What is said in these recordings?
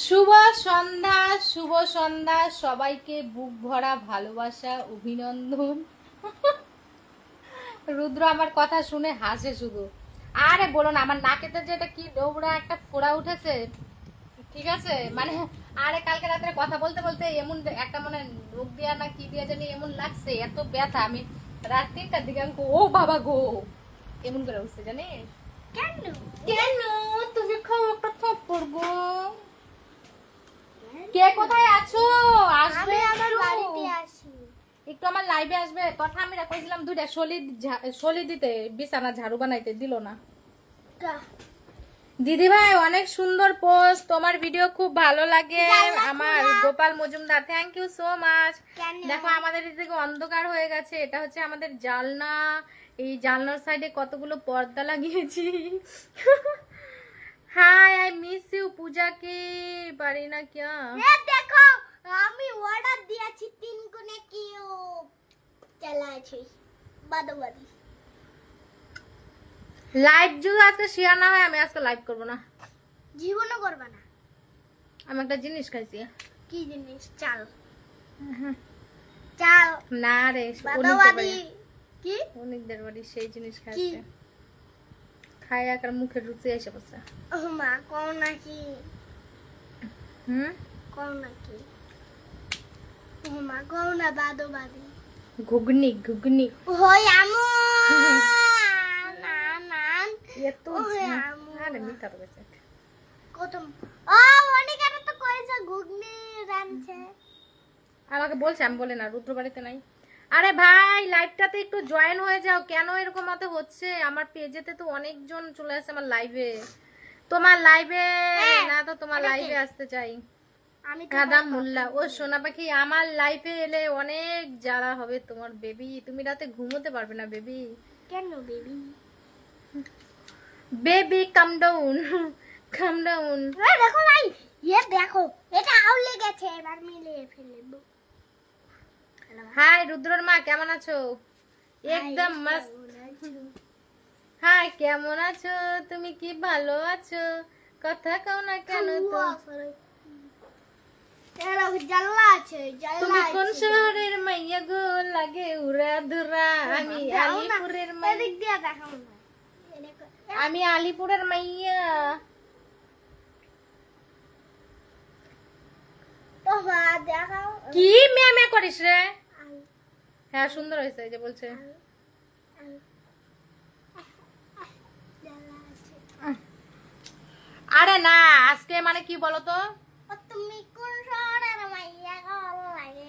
শুভ সন্ধ্যা সবাইকে বুক ভরা ভালোবাসা অভিনন্দন। রুদ্র আমার কথা শুনে হাসে শুধু। আরে বলো না, আমার নাকেতে যে এটা কি ডোবরা একটা ফোড়া উঠেছে, ঠিক আছে মানে। আরে কালকে রাত্রে কথা বলতে বলতে এমন একটা মনে রোগ দিয়া না কি দিয়া জানি এমন লাগছে, এত ব্যথা। আমি রাত 3টার দিকে আমি ও বাবা গো এমন করে উঠছে জানিস। কেন কেন তুমি খাও একটা থাপ্পড় গো। কে কোথায় আছো? আসবে আমার বাড়িতে আসি একটু, আমার লাইভে আসবে। কথা আমি কইছিলাম 2টা শলি দিতে, বিছানা ঝাড়ু বানাইতে দিল না। দিদি ভাই অনেক সুন্দর পোস্ট, তোমার ভিডিও খুব ভালো লাগে আমার। Gopal Majumdar, thank you so much. দেখো আমাদের এদিকে অন্ধকার হয়ে গেছে, এটা হচ্ছে আমাদের জালনা। এই জালনার সাইডে কতগুলো পর্দা লাগিয়েছি। হাই আই মিস ইউ পূজা কি পারি না क्या? দেখো আমি অর্ডার দিয়েছি 3 কোণে কিউব চালাচ্ছি বাদবাদি। লাইভ যদি আজকে শেয়ার না হয় আমি আজকে লাইভ করব না, জীবনও করবে না। আমি একটা জিনিস খাইছি। কি জিনিস? চাল চাল না রে, বাদবাদি কি অনেকদের বাড়ি সেই জিনিস খাইছে, খায় আর মুখের রুচি এসে পড়ছে। ও মা কোন নাকি কোন নাকি ও মা কোন না বাদবাদি ঘুগনি ঘুগনি ওই আমু না না এত আরে মিথ্যা তো গেছে কত। ও অনেক আরে তো কইছে ঘুগনি রানছে, আমাকে বলছে, আমি বলি না রুদ্র বাড়িতে নাই। আরে ভাই লাইভটাতে একটু জয়েন হয়ে যাও, কেন এরকম মতে হচ্ছে? আমার পেজেতে তো অনেকজন চলে আসে আমার লাইভে, তোমার লাইভে না তো তোমার লাইভে আসতে চাই। আমি কাদা মোল্লা ও সোনা পাখি, আমার লাইফে এলে অনেক জ্বালা হবে তোমার বেবি, তুমি রাতে ঘুমোতে পারবে না বেবি। কেন বেবি? বেবি কাম ডাউন কাম ডাউন। দেখো ভাই দেখো এটা আউলে গেছে, এবার মিলিয়ে ফেলব। হাই রুদ্রর মা, কেমন আছো? একদম মস্ত। হাই কেমন আছো তুমি? কি ভালো আছো? কথা কও না কেন তো? তুমি কোন শহরের মাইয়া গো? লাগে উড়া ধুরা। আমি আলিপুরের মাইয়া। আমি আলিপুরের মাইয়া। কি মেমে করিস রে? হ্যাঁ সুন্দর হয়েছে যে বলছে। আরে না আজকে মানে কি বলতো, তুমি কোন শহরের মাইয়া গো? লাগে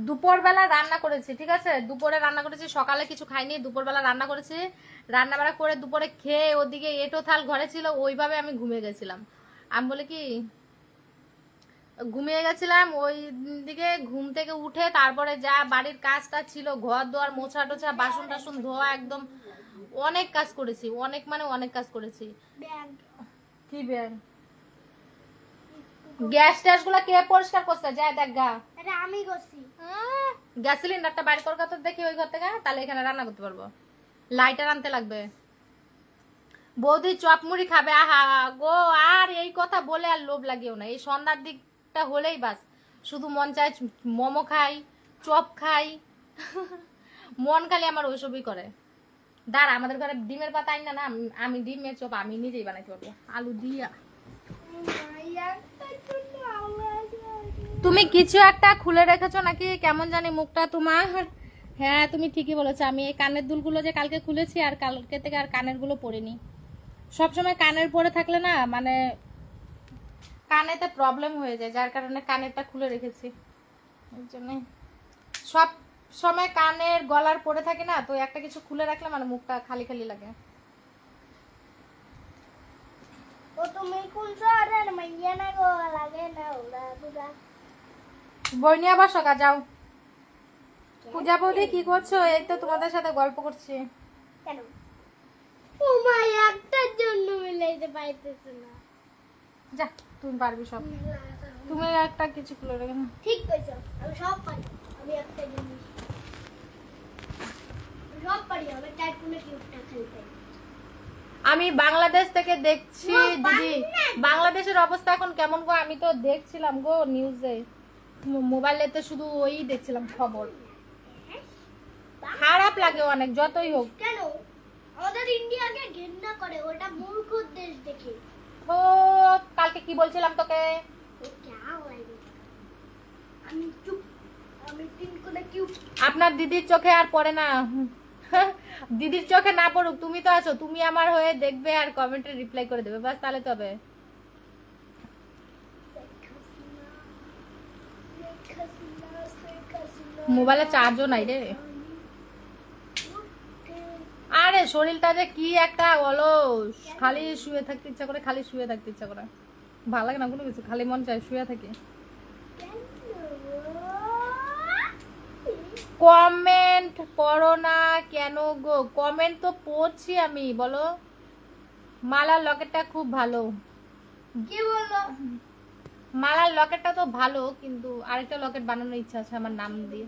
দুপুর বেলা রান্না করেছি, ঠিক আছে দুপুরে রান্না করেছি, সকালে কিছু খাইনি, দুপুর বেলা রান্না করেছি, রান্না বাড়া করে দুপুরে খেয়ে ওদিকে এটো থাল ঘরে ছিল, ওইভাবে আমি ঘুমিয়ে গেছিলাম। আমি বলে কি ঘুমিয়ে গেছিলাম, ওই দিকে ঘুম থেকে উঠে তারপরে যা বাড়ির কাজটা ছিল, ঘর দোয়ার মোছা টোছা বাসন টাসন ধোয়া, একদম অনেক কাজ করেছি, অনেক মানে অনেক কাজ করেছি। কি ব্যাগ? গ্যাস ট্যাস গুলা কে পরিষ্কার করছে? যায় দেখ গা। এটা আমি করছি। গ্যাস সিলিন্ডারটা বাইর কর তো দেখি ওই ঘর থেকে, তাহলে এখানে রান্না করতে পারবো। লাইটার আনতে লাগবে। বৌদি চপ মুড়ি খাবে, আহা গো। আর এই কথা বলে আর লোভ লাগিও না, এই সন্ধ্যার দিকটা হলেই বাস শুধু মন চায় মোমো খাই, চপ খাই। মন খালি আমার ওইসবই করে। দাঁড়া আমাদের ঘরে ডিমের পাতা আইন না, আমি ডিমের চপ আমি নিজেই বানাইতে পারবো আলু দিয়া। তুমি কিছু একটা খুলে রেখেছো নাকি? কেমন জানি মুখটা তোমার। হ্যাঁ তুমি ঠিকই বলেছো, আমি এই কানের দুলগুলো যে কালকে খুলেছি আর কালকে থেকে আর কানের গুলো পরিনি। সবসময় কানের পরে থাকলে না মানে কানেতে প্রবলেম হয়ে যায়, যার কারণে কানেরটা খুলে রেখেছি। ওই জন্য সব সময় কানের গলার পরে থাকে না, তো একটা কিছু খুলে রাখলে মানে মুখটা খালি খালি লাগে। ও তুমি কোন শহরের মাইয়া না গো? লাগে না ওরা বুড়া। বই নিয়ে আবার সকা যাও। পূজা বৌদি কি করছো? এই তো তোমাদের সাথে গল্প করছি। কেন? ও মাই একটার জন্য মিলাইতে পাইতেছ না। যা তুমি পারবি সব, তুমি একটা কিছু খুলে রেখে না। ঠিক কইছো, আমি সব পারি। আমি একটা জিনিস সব পারি, আমি টাইপ করে কি উঠটা খেলতে। আমি বাংলাদেশ থেকে দেখছি দিদি, বাংলাদেশের অবস্থা এখন কেমন গো? আমি তো দেখছিলাম গো নিউজে, মোবাইলেতে শুধু ওই দেখছিলাম খবর। খারাপ লাগে অনেক, যতই হোক। কেন আমাদের ইন্ডিয়াকে ঘৃণা করে? ওটা মূর্খ দেশ দেখে। ও কালকে কি বলছিলাম তোকে? আমি চুপ, আমি তিন কোণে কিউব। আপনার দিদির চোখে আর পড়ে না। দিদির চোখে না পড়ুক, তুমি তো আছো, তুমি আমার হয়ে দেখবে আর কমেন্টে রিপ্লাই করে দেবে, বাস তাহলে তবে। মোবাইলে চার্জও নাই রে। আরে শরীরটা যে কি একটা অলস, খালি শুয়ে থাকতে ইচ্ছা করে, খালি শুয়ে থাকতে ইচ্ছা করে, ভালো লাগে না কোনো কিছু, খালি মন চায় শুয়ে থাকি। কমেন্ট পড়ো না কেন গো? কমেন্ট তো পড়ছি আমি, বলো। মালার লকেটটা খুব ভালো। কি বললো? মালার লকেটটা তো ভালো, কিন্তু আরেকটা লকেট বানানোর ইচ্ছা আছে আমার নাম দিয়ে।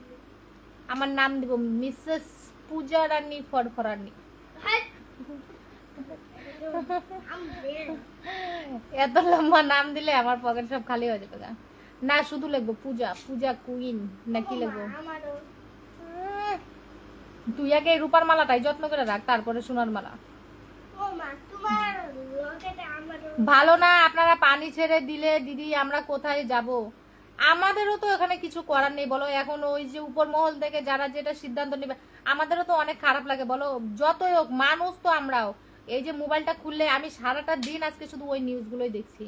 আমার নাম দিব মিসেস পূজা রানী ফরফরানি। এত লম্বা নাম দিলে আমার পকেট সব খালি হয়ে যেত। না শুধু লিখবো পূজা, পূজা কুইন না কি লিখবো? তুই আগে রূপার মালাটাই যত্ন করে রাখ, তারপরে সোনার মালা। ভালো না, আপনারা পানি ছেড়ে দিলে দিদি আমরা কোথায় যাব? আমাদেরও তো এখানে কিছু করার নেই বলো। এখন ওই যে উপর মহল থেকে যারা যেটা সিদ্ধান্ত নেবে, আমাদেরও তো অনেক খারাপ লাগে বলো। যতই হোক মানুষ তো আমরাও। এই যে মোবাইলটা খুললে আমি সারাটা দিন আজকে শুধু ওই নিউজগুলোই দেখছি।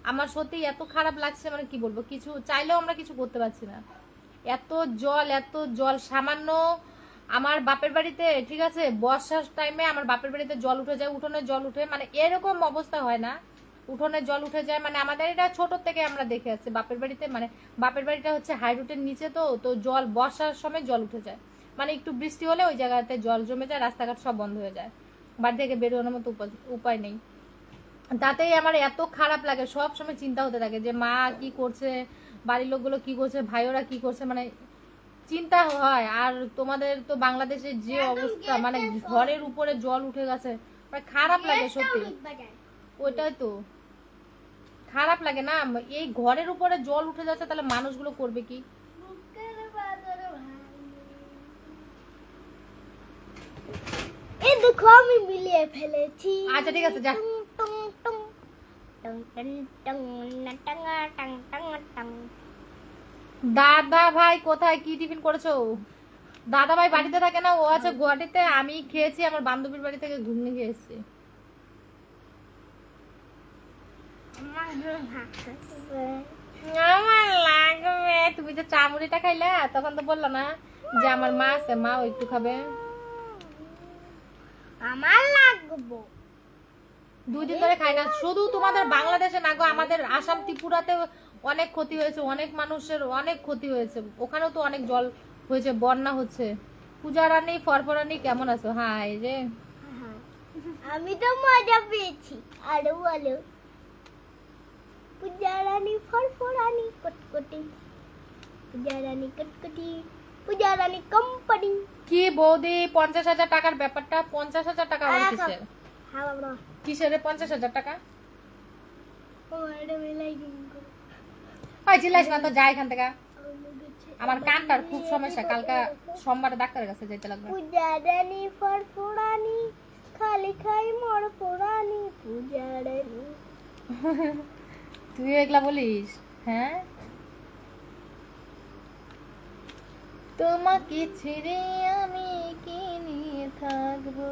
আমার সত্যি এত খারাপ লাগছে, মানে কি বলবো, কিছু চাইলেও আমরা কিছু করতে পারছি না। এত জল, এত জল। সামান্য আমার বাপের বাড়িতে, ঠিক আছে, বর্ষার টাইমে আমার বাপের বাড়িতে জল উঠে যায়, উঠোনে জল উঠে, মানে এরকম অবস্থা হয় না, উঠোনে জল উঠে যায়। মানে আমাদের এটা ছোট থেকে আমরা দেখে আসছি বাপের বাড়িতে, মানে বাপের বাড়িটা হচ্ছে হাই রুটের নিচে, তো তো জল বর্ষার সময় জল উঠে যায়, মানে একটু বৃষ্টি হলে ওই জায়গাতে জল জমে যায়, রাস্তাঘাট সব বন্ধ হয়ে যায়, বাড়ি থেকে বেরোনোর মতো উপায় নেই। তাতেই আমার এত খারাপ লাগে, সব সময় চিন্তা হতে থাকে যে মা কি করছে, বাড়ির লোকগুলো কি করছে, ভাইওরা কি করছে, মানে চিন্তা হয়। আর তোমাদের তো বাংলাদেশের যে অবস্থা, মানে ঘরের উপরে জল উঠে গেছে, মানে খারাপ লাগে সত্যি। ওইটাই তো খারাপ লাগে না, এই ঘরের উপরে জল উঠে যাচ্ছে, তাহলে মানুষগুলো করবে কি? এই দেখো আমি মিলিয়ে ফেলেছি। আচ্ছা ঠিক আছে, যা। দাদা ভাই কোথায়, কি টিফিন করেছো? দাদা ভাই বাড়িতে থাকে না, ও আছে গুয়াহাটিতে। আমি খেয়েছি আমার বান্ধবীর বাড়ি থেকে ঘুগনি খেয়ে এসেছি। আমার লাগবে। তুমি যে চামড়িটা খাইলা তখন তো বললো না যে আমার মা আছে, মা ও একটু খাবে। আমার লাগবো। 2 দিন ধরে খাই না। শুধু তোমাদের বাংলাদেশে না গো, আমাদের আসাম ত্রিপুরাতে অনেক ক্ষতি হয়েছে, অনেক মানুষের অনেক ক্ষতি হয়েছে, ওখানেও তো অনেক জল হয়েছে, বন্যা হচ্ছে। পূজা রানী ফরফরানি কেমন আছো? হাই রে, আমি তো মজা পেয়েছি। আরো বলো। পূজা রানী ফরফরানি কটকটি, পূজা রানী কটকটি, পূজা রানী কোম্পানি। কি বৌদি 50,000 টাকার ব্যাপারটা? 50,000 টাকা আমার কিসের? হ্যাঁ বাবা, কিসের 50,000 টাকা? ও এটা মিলাই কিন্তু ওই চিল্লাইস না তো, যা এখান থেকে। আমার কানটার খুব সমস্যা, কালকে সোমবারে ডাক্তারের কাছে যেতে লাগবে। পূজা রানী ফরফরানি খালি খাই মোর পুরানি পূজা রানী। তুই এগুলা বলিস? হ্যাঁ, তোমাকে ছেড়ে আমি কি নিয়ে থাকবো,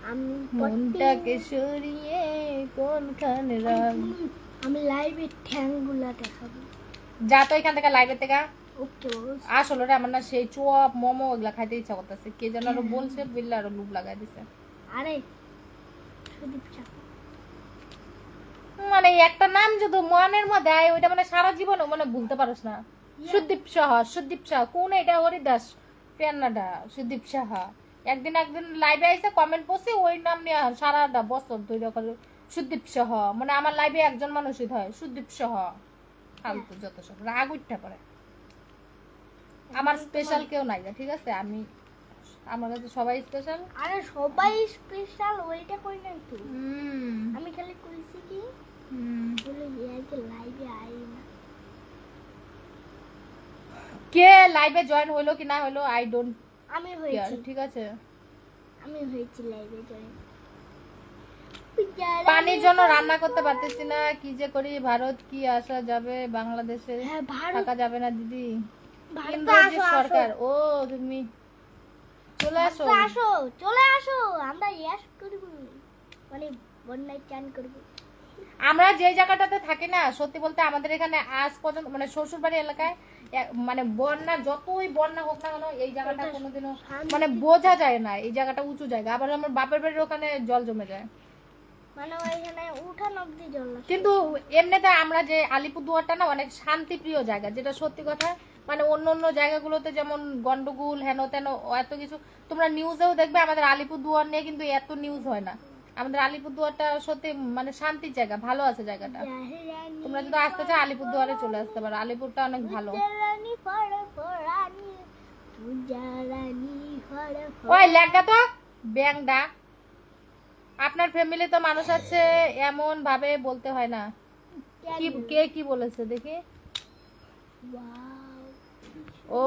আমি মনটাকে সরিয়ে কোনখানে রাখবো। আমি লাইভে ঠ্যাংগুলা দেখাবো। যা তো এখান থেকে, লাইভের থেকে। ওকে আসলে রে আমার না সেই চপ মোমো এগুলা খাইতে ইচ্ছা করতেছে, কে যেন আরো বলছে, বিল্লা আরো লুপ লাগাই দিছে। আরে সুদীপ চাপ, মানে একটা নাম যদি মনের মধ্যে আয়, ওইটা মানে সারা জীবন মানে ভুলতে পারস না। সুদীপ সাহা, সুদীপ সাহা কোন? এটা হরিদাস পেন্নাডা, সুদীপ সাহা। একদিন লাইভে আইসে কমেন্ট করছি, ওই নাম নিয়ে সারাটা বছর ধরে সুদীপ সাহা, মানে আমার লাইভে একজন মানুষই হয় সুদীপ সাহা। ফালতু যত সব, রাগ উঠতে পারে। আমার স্পেশাল কেউ নাই, ঠিক আছে? আমি আমার কাছে সবাই স্পেশাল। আরে সবাই স্পেশাল, ওইটা কই নাই তো। আমি খালি কইছি কি বলে ইয়াকে লাইভে আই না। কে লাইভে জয়েন হলো কি না হলো আই ডোন্ট আমি কেয়ার, হয়েছি, ঠিক আছে? আমি হয়েছি লাইভে জয়েন। পানির জন্য রান্না করতে পারতেছি না, কি যে করি। ভারত কি আসা যাবে? বাংলাদেশে হ্যাঁ ভারত, থাকা যাবে না দিদি। ভারত ইন্দ্রজিৎ আসো সরকার, ও তুমি চলে আসো। আসো, চলে আসো, আমরা ইয়াস করব, মানে বন্যায় চান করব। আমরা যে জায়গাটাতে থাকি না, সত্যি বলতে আমাদের এখানে আজ পর্যন্ত মানে শ্বশুর বাড়ি এলাকায় মানে বন্যা, যতই বন্যা হোক না কেন এই জায়গাটা কোনোদিনও মানে বোঝা যায় না এই জায়গাটা উঁচু জায়গা। আবার আমার বাপের বাড়ির ওখানে জল জমে যায়, মানে ওইখানে উঠান অব্দি জল আসে। কিন্তু এমনিতে আমরা যে আলিপুরদুয়ারটা না অনেক শান্তিপ্রিয় জায়গা, যেটা সত্যি কথা। মানে অন্য অন্য জায়গাগুলোতে যেমন গন্ডগোল হেন তেন এত কিছু, তোমরা নিউজেও দেখবে, আমাদের আলিপুরদুয়ার নিয়ে কিন্তু এত নিউজ হয় না। আমাদের আলিপুরদুয়ারটা সত্যি মানে শান্তির জায়গা, ভালো আছে জায়গাটা। তোমরা যদি আসতে চাও আলিপুরদুয়ারে চলে আসতে পারো, আলিপুরটা অনেক ভালো। ওই লেখা তো ব্যাংডা, আপনার ফ্যামিলি তো মানুষ আছে এমন ভাবে বলতে হয় না। কি কে কি বলেছে দেখি? ও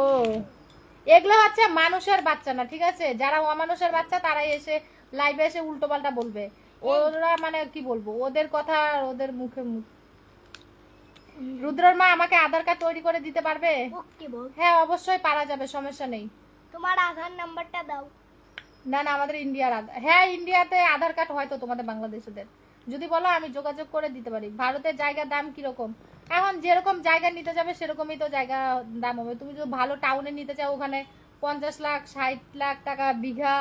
এগুলো হচ্ছে মানুষের বাচ্চা না, ঠিক আছে? যারা অমানুষের বাচ্চা তারাই এসে লাইভে এসে উল্টো পাল্টা বলবে। ওরা মানে কি বলবো, ওদের কথা ওদের মুখে মুখ। রুদ্রর মা আমাকে আধার কার্ড তৈরি করে দিতে পারবে? হ্যাঁ অবশ্যই পারা যাবে, সমস্যা নেই। তোমার আধার নাম্বারটা দাও। না না, আমাদের ইন্ডিয়ার হ্যাঁ ইন্ডিয়াতে আধার কার্ড হয়তো তোমাদের বাংলাদেশিদের, যদি বলো আমি যোগাযোগ করে দিতে পারি। ভারতের জায়গার দাম কিরকম? এখন যেরকম জায়গা নিতে যাবে সেরকমই তো জায়গা দাম হবে। তুমি যদি ভালো টাউনে নিতে চাও ওখানে 50 লাখ 60 লাখ টাকা বিঘা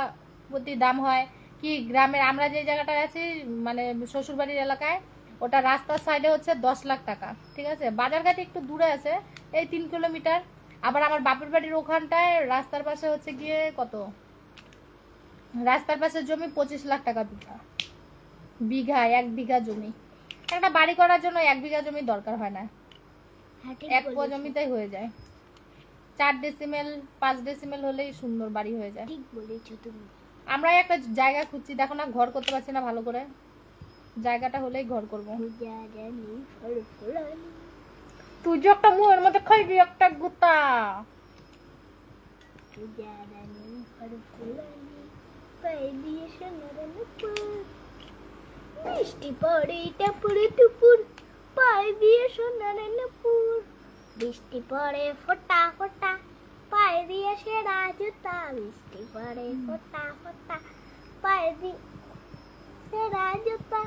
প্রতি দাম হয়। কি গ্রামের আমরা যে জায়গাটায় আছি মানে শ্বশুরবাড়ির এলাকায়, ওটা রাস্তার সাইডে হচ্ছে 10 লাখ টাকা, ঠিক আছে? বাজারঘাটে একটু দূরে আছে, এই 3 কিলোমিটার। আবার আমার বাপের বাড়ির ওখানটায় রাস্তার পাশে হচ্ছে গিয়ে কত, রাস্তার পাশে জমি 25 লাখ টাকা বিঘা। বিঘা 1 বিঘা জমি, একটা বাড়ি করার জন্য 1 বিঘা জমি দরকার হয় না, 1 পোয়া জমিতেই হয়ে যায়। 4 ডেসিমেল 5 ডেসিমেল হলেই সুন্দর বাড়ি হয়ে যায়। ঠিক বলেছো তুমি। আমরা একটা জায়গা খুঁজছি, দেখো না ঘর করতে পারছি না ভালো করে, জায়গাটা হলেই ঘর করবো। তুই যে একটা মুয়ের মধ্যে খাইবি একটা গুতা। বৃষ্টি পড়ে টাপুরে টুপুর, পায়ে দিয়ে সোনার নুপুর। বৃষ্টি পড়ে ফোঁটা ফোঁটা, পায়ে দিয়ে সেরা জুতা। বৃষ্টি পড়ে ফোঁটা ফোঁটা, পায়ে দিয়ে সেরা জুতা।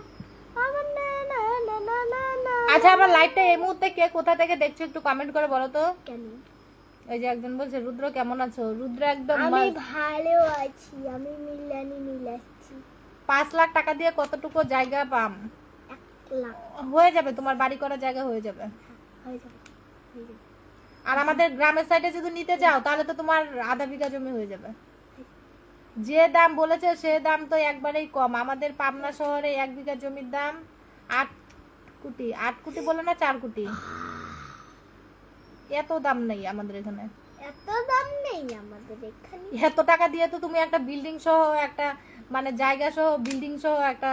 আমার না না না না না না। আচ্ছা আমার লাইভটা এই মুহূর্তে কে কোথা থেকে দেখছো একটু কমেন্ট করে বলো তো। কেন? এই যে একজন বলছে রুদ্র কেমন আছো? রুদ্র একদম আমি ভালো আছি, আমি মিলাচ্ছি। 5 লাখ টাকা দিয়ে কতটুকু জায়গা পাম? 1 লাখ হয়ে যাবে, তোমার বাড়ি করার জায়গা হয়ে যাবে। হয়ে যাবে, হয়ে যাবে। আর আমাদের গ্রামের সাইডে যদি নিতে চাও তাহলে তো তোমার আধা বিঘা জমি হয়ে যাবে। যে দাম বলেছে সে দাম তো একবারেই কম। আমাদের পাবনা শহরে 1 বিঘা জমির দাম 8 কোটি। 8 কোটি বলে না 4 কোটি, এত দাম নেই আমাদের এখানে। এত দাম নেই আমাদের এখানে। এত টাকা দিয়ে তো তুমি একটা বিল্ডিং সহ একটা মানে জায়গা সহ বিল্ডিং সহ একটা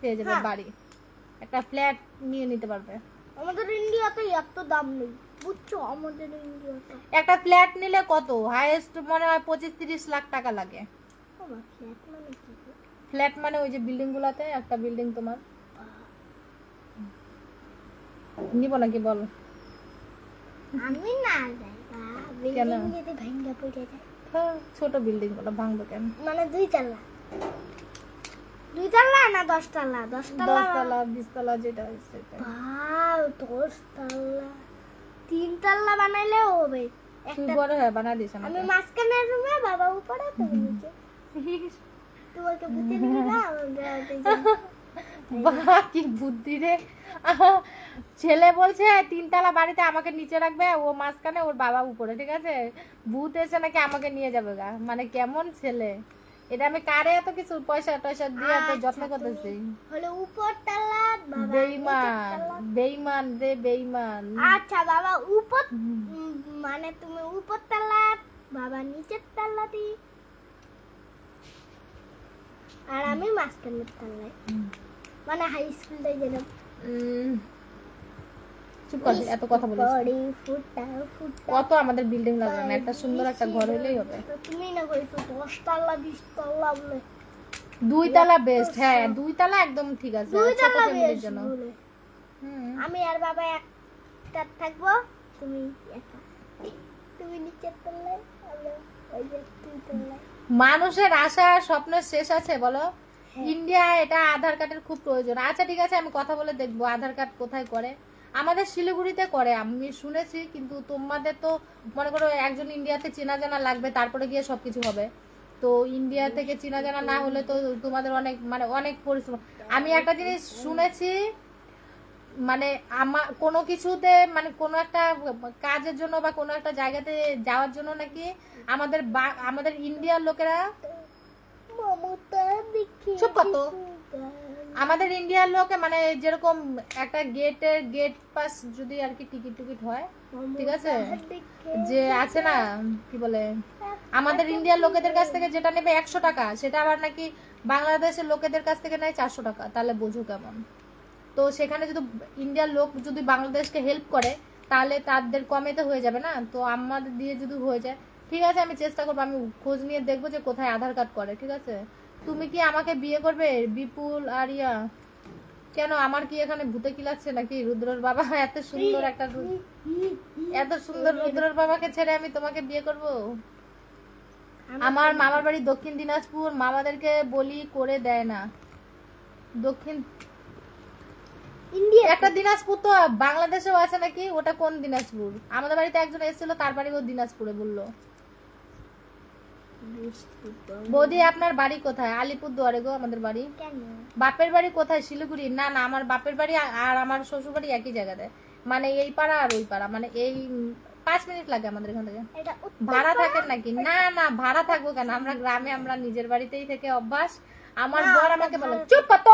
পেয়ে যাবে বাড়ি, একটা ফ্ল্যাট নিয়ে নিতে পারবে। আমাদের ইন্ডিয়াতে এত দাম নেই, বুঝছো? আমাদের ইন্ডিয়াতে একটা ফ্ল্যাট নিলে কত হাইয়েস্ট মনে হয় 25-30 লাখ টাকা লাগে। আমার ফ্ল্যাট মানে কি? ফ্ল্যাট মানে ওই যে বিল্ডিং গুলাতে একটা বিল্ডিং তোমার নিব নাকি বল? আমি না যাই, বিল্ডিং যদি ভাঙা পড়ে যায়। ছোট বিল্ডিং গুলো ভাঙবে কেন? মানে 2 তলা, 2 তলা না 10 তলা? 10 তলা 10 তলা 20 তলা যেটা সেটা। ভাই 10 তলা 3 তলা বানাইলেও হবে। তুই বড় হয়ে বানা দিস আমাকে। আমি মাঝখানের রুমে, বাবা উপরে, তুমি নিচে। তোমাকে বুঝতে দিবি না? বাহ কি বুদ্ধি রে। ছেলে বলছে 3 তলা বাড়িতে আমাকে নিচে রাখবে, ও মাঝখানে, ওর বাবা উপরে, ঠিক আছে? ভূত এসে নাকি আমাকে নিয়ে যাবে গা, মানে কেমন ছেলে এটা? আমি কারে এত কিছু পয়সা টয়সা দিয়ে এত যত্ন করতেছি? হলো উপর তলা, বাবা বেঈমান বেঈমান রে বেঈমান। আচ্ছা বাবা উপর, মানে তুমি উপর তলা, বাবা নিচের তলা দি, আর আমি মাঝখানের তলায়, মানে হাই স্কুলে গেলাম। চুপ কর, এত কথা বলিস না। পড়ে ফুটা ফুটা। কত আমাদের বিল্ডিং লাগানো, একটা সুন্দর একটা ঘর হলেই হবে। তুমি না কইছো 10 তলা 20 তলা বলে। 2 তলা বেস্ট, হ্যাঁ 2 তলা একদম ঠিক আছে 2 ছোট তলা ফ্যামিলির বেশ জন্য। বলে। হুম। আমি আর বাবা একটা থাকবো, তুমি একা। তুমি নিচের তলায়, আমি ওই যে 2 তলায়। মানুষের আশা আর স্বপ্নের শেষ আছে বলো? ইন্ডিয়া এটা আধার কার্ডের খুব প্রয়োজন। আচ্ছা ঠিক আছে, আমি কথা বলে দেখবো আধার কার্ড কোথায় করে। আমাদের শিলিগুড়িতে করে আমি শুনেছি, কিন্তু তোমাদের তো মনে করো একজন ইন্ডিয়াতে চেনা জানা লাগবে, তারপরে গিয়ে সবকিছু হবে। তো ইন্ডিয়া থেকে চেনা জানা না হলে তো তোমাদের অনেক মানে অনেক পরিশ্রম। আমি একটা জিনিস শুনেছি, মানে আমার কোনো কিছুতে মানে কোনো একটা কাজের জন্য বা কোনো একটা জায়গাতে যাওয়ার জন্য নাকি আমাদের ইন্ডিয়ার লোকেরা, মমতা দেখে চুপ কর তো। আমাদের ইন্ডিয়ার লোকে মানে যেরকম একটা গেট পাস যদি আর কি টিকিট হয়, ঠিক আছে, যে আছে না কি বলে, আমাদের ইন্ডিয়ার লোকেদের কাছ থেকে যেটা নেবে 100 টাকা, সেটা আবার নাকি বাংলাদেশের লোকেদের কাছ থেকে নেয় 400 টাকা। তাহলে বোঝো কেমন। তো সেখানে যদি ইন্ডিয়ার লোক যদি বাংলাদেশকে হেল্প করে, তাহলে তাদের কমেতে হয়ে যাবে না? তো আমাদের দিয়ে যদি হয়ে যায়, ঠিক আছে আমি চেষ্টা করবো, আমি খোঁজ নিয়ে দেখবো যে কোথায় আধার কার্ড করে, ঠিক আছে? তুমি কি আমাকে বিয়ে করবে বিপুল আর ইয়া? কেন, আমার কি এখানে ভূতে কি লাগছে নাকি? রুদ্রর বাবা এত সুন্দর এত সুন্দর রুদ্রর বাবাকে ছেড়ে আমি তোমাকে বিয়ে করব? আমার মামার বাড়ি দক্ষিণ দিনাজপুর, মামাদেরকে বলি করে দেয় না। দক্ষিণ ইন্ডিয়া একটা দিনাজপুর তো বাংলাদেশেও আছে নাকি? ওটা কোন দিনাজপুর? আমাদের বাড়িতে একজন এসেছিল, তার বাড়ি ও দিনাজপুরে বললো। বৌদি আপনার বাড়ি কোথায়? আলিপুরদুয়ারে গো আমাদের বাড়ি। কেন? বাপের বাড়ি কোথায়? শিলিগুড়ি? না না, আমার বাপের বাড়ি আর আমার শ্বশুর বাড়ি একই জায়গাতে, মানে এই পাড়া আর ওই পাড়া, মানে এই 5 মিনিট লাগে আমাদের এখান থেকে। এটা ভাড়া থাকেন নাকি? না না, ভাড়া থাকবো কেন, আমরা গ্রামে, আমরা নিজের বাড়িতেই থেকে অভ্যাস। আমার বর আমাকে বলে চুপ কত,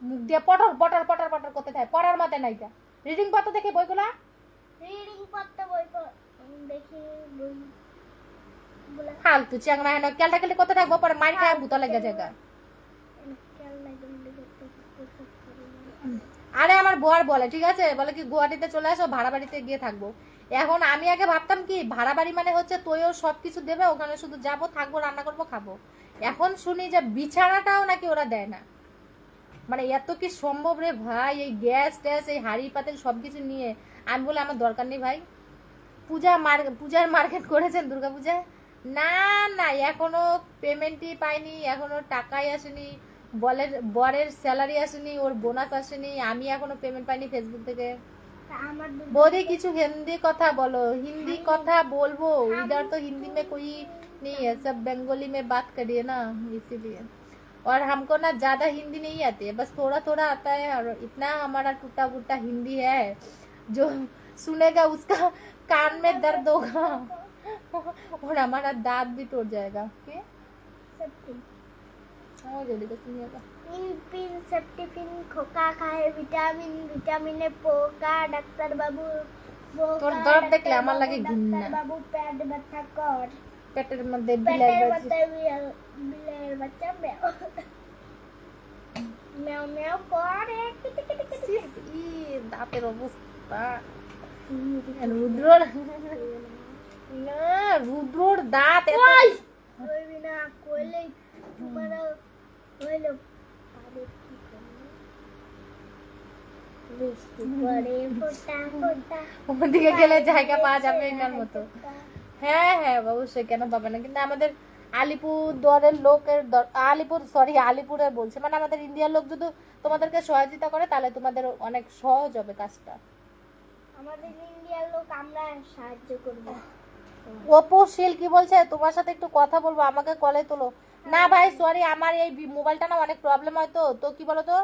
মুখ দিয়ে পটর পটর পটর পটর করতে থাকে, পড়ার মাথায় নাই। রিডিং পত্র দেখে বইগুলা, রিডিং পড়তে বই দেখি বই বলে ফালতু চ্যাংরা হেন কেলটা কেলে করতে থাকবো, পরে মারি খায় ভূত লেগে জায়গা। আরে আমার বর বলে, ঠিক আছে, বলে কি গুয়াহাটিতে চলে আসো, ভাড়া বাড়িতে গিয়ে থাকবো। এখন আমি আগে ভাবতাম কি ভাড়া বাড়ি মানে হচ্ছে তোয়ও সবকিছু দেবে, ওখানে শুধু যাবো, থাকবো, রান্না করবো, খাবো। এখন শুনি যে বিছানাটাও নাকি ওরা দেয় না। মানে এত কি সম্ভব রে ভাই? এই গ্যাস ট্যাস, এই হাড়ি পাতিল সবকিছু নিয়ে আমি বলে আমার দরকার নেই ভাই। পূজার মার্কেট করেছেন দুর্গাপূজায়? না না, এখনো পেমেন্টই পাইনি, এখনো টাকাই আসেনি, বরের স্যালারি আসেনি, ওর বোনাস আসেনি, আমি এখনো পেমেন্ট পাইনি ফেসবুক থেকে। আমার বৌদি কিছু হিন্দি কথা বলো। हिंदी কথা বলবো, इधर तो हिंदी में कोई नहीं है, सब बंगाली में बात करिए ना, इसीलिए। और हमको ना ज्यादा हिंदी नहीं आती है, बस थोड़ा थोड़ा आता है, और इतना हमारा टूटा फूटा हिंदी है जो सुनेगा उसका कान में दर्द होगा और हमारा दांत भी टूट जाएगा। क्या जल्दी से सुनिएगा। पिन सेप्टिफिन खोका खाए विटामिन विटामिने पोका ডাক্তার বাবু তোর দর্দ দেখলে আমার লাগে ঘৃণা। ডাক্তার বাবু পেট ব্যথা কর, পেটের মধ্যে পেটের মধ্যে বিলের বাচ্চা মেও মেও করে ই দাঁতের অবস্থা। রুদ্রর না, রুদ্রর দাঁত এত কইবি না, কইলে তোমার হইলো পাবে কি করবে। বৃষ্টি পড়ে ফোঁটা ফোঁটা, ওদিকে গেলে জায়গা পাওয়া যাবে এটার মতো। হ্যাঁ হ্যাঁ অবশ্যই, কেন পাবে না? কিন্তু আমাদের আলিপুরদুয়ারের লোকের আলিপুরের বলছে, মানে আমাদের ইন্ডিয়ার লোক যদি তোমাদেরকে সহযোগিতা করে, তাহলে তোমাদের অনেক সহজ হবে কাজটা। আমাদের ইন্ডিয়ার লোক আমরা সাহায্য করব। অপু শীল কি বলছে? তোমার সাথে একটু কথা বলবো, আমাকে কলে তোলো। না ভাই সরি, আমার এই মোবাইলটা না অনেক প্রবলেম হয়। তো কি বলতো,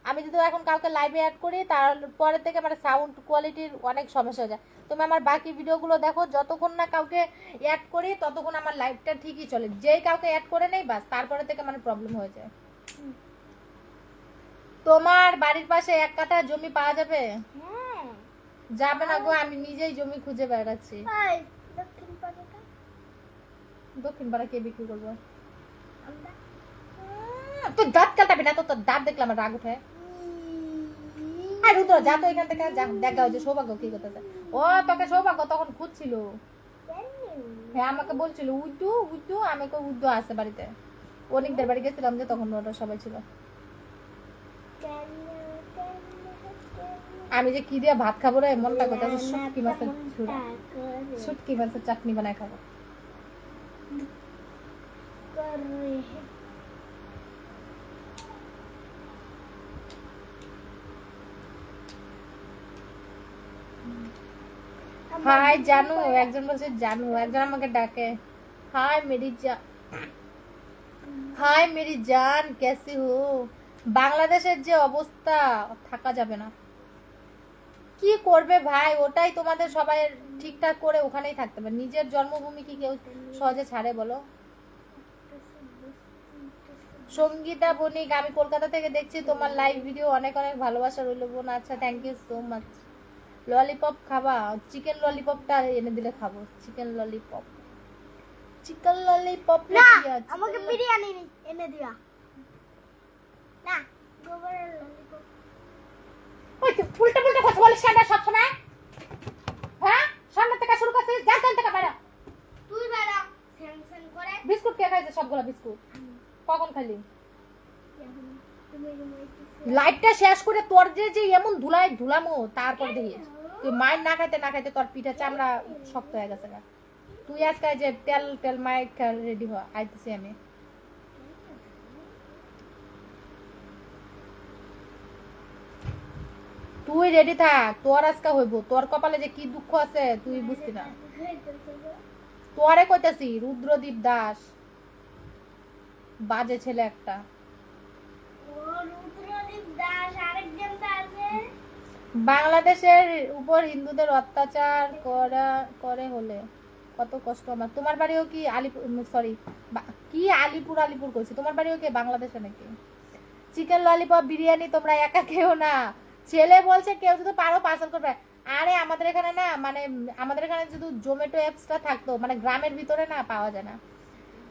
আমি যদি এখন কাউকে লাইভে অ্যাড করি, তারপরে থেকে মানে সাউন্ড কোয়ালিটির অনেক সমস্যা হয়ে যায়। তুমি আমার বাকি ভিডিওগুলো দেখো, যতক্ষণ না কাউকে অ্যাড করি ততক্ষণ আমার লাইভটা ঠিকই চলে। যেই কাউকে অ্যাড করে নেই বাস, তারপরে থেকে মানে প্রবলেম হয়ে যায়। তোমার বাড়ির পাশে 1 কাঠা জমি পাওয়া যাবে? হ্যাঁ যাবে না গো, আমি নিজেই জমি খুঁজে বেড়াচ্ছি। এই দক্ষিণ পাড়াটা দক্ষিণ পাড়া কে বিক্রি করবো? আমরা তুই দাঁত কাটাবি না তো, তোর দাঁত দেখলে আমার রাগ উঠে। আর রুদ্র যা তো এখান থেকে, যা দেখা হয়েছে সৌভাগ্য কি করতেছে। ও তোকে সৌভাগ্য তখন খুঁজছিল, হ্যাঁ আমাকে বলছিল উদ্দু উদ্দু, আমি কই উদ্দু আছে বাড়িতে। অনেকদের বাড়ি গেছিলাম যে তখন ওরা সবাই ছিল। আমি যে কি দিয়ে ভাত খাবো রে, মনটা করতেছে শুটকি মাছের ঝুড়া, শুটকি মাছের চাটনি বানায় খাবো। হাই জানু, একজন বলছে জানু, একজন আমাকে ডাকে হাই মেরি জান, হাই মেরি জান কেসি হো। বাংলাদেশের যে অবস্থা, থাকা যাবে না। কি করবে ভাই, ওটাই তোমাদের সবাই ঠিকঠাক করে ওখানেই থাকতে হবে। নিজের জন্মভূমি কি কেউ সহজে ছাড়ে বলো? সঙ্গীতা বণিক, আমি কলকাতা থেকে দেখছি তোমার লাইভ ভিডিও, অনেক অনেক ভালোবাসা রইল বোন। আচ্ছা thank you so much. Lollipop খাবা? চিকেন ললিপপটা এনে দিলে খাবো। চিকেন ললিপপ, চিকেন ললিপপ না, আমাকে বিরিয়ানি এনে দিবা না, গোবরের ললিপপ। ওই তুই উল্টা পুল্টা কথা বলিস কেন সব সময়? হ্যাঁ সামনে থেকে শুরু করছিস, জানতেন থেকে বাইরে। তুই বেড়া সেনসেন করে। বিস্কুট কে খাইছে? সবগুলা বিস্কুট কখন খালি? তুমি লাইটটা শেষ করে তোর যে এমন ধুলাই ধুলামো, তারপর দেখিস তুই মাইর না খাইতে না খাইতে তোর পিঠা চামড়া শক্ত হয়ে গেছে। তুই আজকে যে তেল তেল মাইর রেডি হ, আইতেছি আমি। তুই রেডি থাক, তোর আজকে হইব। তোর কপালে যে কি দুঃখ আছে তুই বুঝতি না। তোরে কইতাছি, রুদ্রদীপ দাস বাজে ছেলে একটা। বাংলাদেশের উপর হিন্দুদের অত্যাচার করে হলে কত কষ্ট আমার। তোমার বাড়িও কি আলিপুর, সরি কি আলিপুর, আলিপুর কইছি। তোমার বাড়িও কি বাংলাদেশে নাকি? চিকেন ললিপপ বিরিয়ানি তোমরা একা খেও না, ছেলে বলছে কেউ যদি পারো পার্সেল করবে। আরে আমাদের এখানে না, মানে আমাদের এখানে যদি জোম্যাটো অ্যাপসটা থাকতো, মানে গ্রামের ভিতরে না পাওয়া যায় না,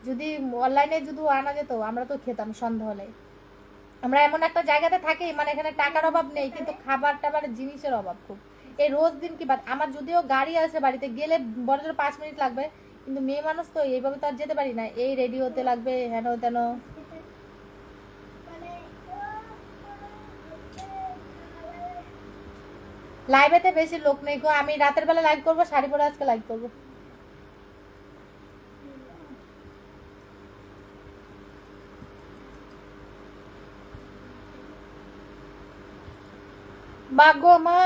যদি অনলাইনে যদি আনা যেত আমরা তো খেতাম সন্ধ্যা হলে। আমরা এমন একটা জায়গাতে থাকি, মানে এখানে টাকার অভাব নেই কিন্তু খাবার টাবার জিনিসের অভাব খুব। এই রোজ দিন কি বাদ, আমার যদিও গাড়ি আছে, বাড়িতে গেলে বড় জোর 5 মিনিট লাগবে, কিন্তু মেয়ে মানুষ তো এইভাবে তো আর যেতে পারি না। এই রেডি হতে লাগবে হেন তেন। লাইভেতে বেশি লোক নেই গো, আমি রাতের বেলা লাইভ করবো, শাড়ি পরে আজকে লাইভ করবো। ভাগ্য মা,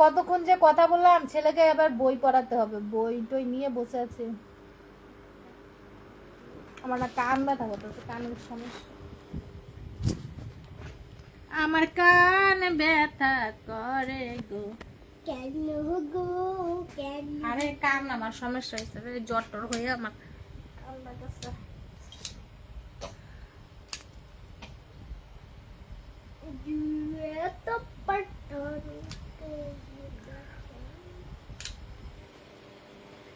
কতক্ষণ যে কথা বললাম, ছেলেকে আবার বই পড়াতে হবে, বই টই নিয়ে বসে আছে। আমার না কান ব্যথা করতেছে, কানের সমস্যা, আমার কান ব্যথা করে গো। কেন গো কেন? আরে কান আমার সমস্যা হয়েছে, জ্বর টর হয়ে আমার কান ব্যথা।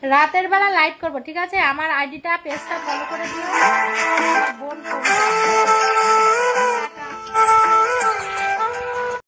রাতের বেলা লাইভ করবো, ঠিক আছে? আমার আইডিটা পেজটা ফলো করে দিও। বোন